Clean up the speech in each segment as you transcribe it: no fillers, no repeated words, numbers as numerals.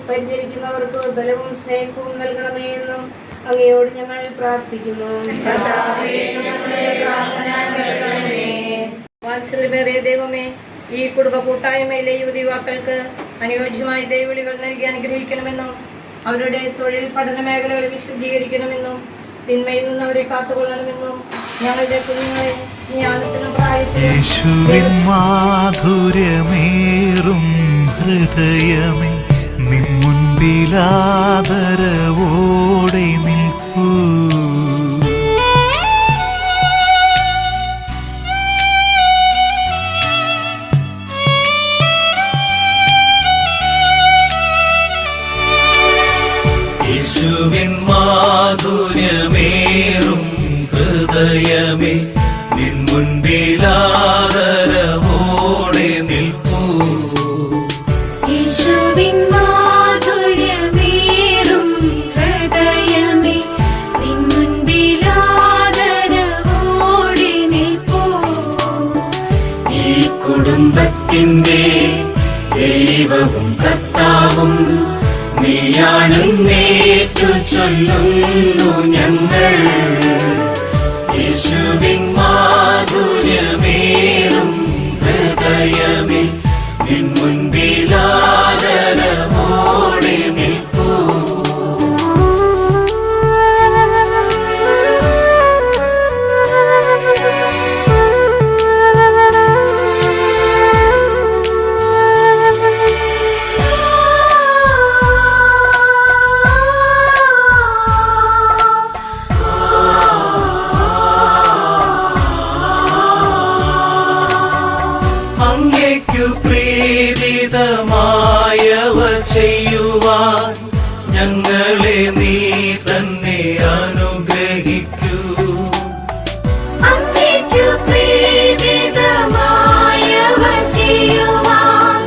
പരിചരിക്കുന്നവർക്ക് ബലവും സ്നേഹവും നൽകണമേ എന്നും അങ്ങയോട് ഞങ്ങൾ പ്രാർത്ഥിക്കുന്നു. വാത്സല്യമേറിയ ദൈവമേ, ഈ കുടുംബ കൂട്ടായ്മയിലെ യുവതിവാക്കൾക്ക് അനുയോജ്യമായ ദൈവവിളികൾ നൽകി അനുഗ്രഹിക്കണമെന്നും അവരുടെ തൊഴിൽ പഠന മേഖലകളെ വിശദീകരിക്കണമെന്നും തിന്മയിൽ നിന്ന് അവരെ കാത്തുകൊള്ളണമെന്നും ഞങ്ങളുടെ കുഞ്ഞുങ്ങളെ ജ്ഞാനത്തിനും പ്രായത്തിനും മാധുര്യമേറും ഹൃദയമേ നിൻ മുൻപിലാദരവോടെ നിൽക്കൂ. യേശുവിൻ മാധുര്യമേറും ഹൃദയമേ നിൻ മുൻപിലാദരവോടെ നിൽക്കൂ. യേശുവിൻ മാധുര്യമേറും ഹൃദയമേ നിൻ മുൻപിലാദരവോടെ നിൽക്കൂ. ഈ കുടുംബത്തിന്റെ ദൈവവും കർത്താവും നീയാണെന്നേറ്റു ചൊല്ലുന്നു ഞങ്ങൾ. യേശുവിൻ മാധുര്യമേറും ഹൃദയമേ നിൻ മുൻപിലാദരവോടെ നിൽക്കൂ. അങ്ങേക്കു പ്രീതിതമായവ ചെയ്യുവാൻ ഞങ്ങളെ നീ തന്നെ അനുഗ്രഹിക്കൂ. അങ്ങേക്കു പ്രീതിതമായവ ചെയ്യുവാൻ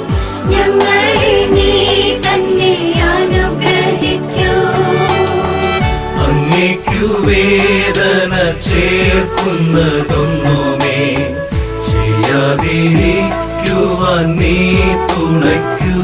ഞങ്ങളെ നീ തന്നെ അനുഗ്രഹിക്കൂ. അങ്ങേക്കു വേദന ചേർക്കുന്നതൊന്നുമേ ചെയ്യാതിരിക്കുവാൻ നീ തുണയ്ക്കൂ.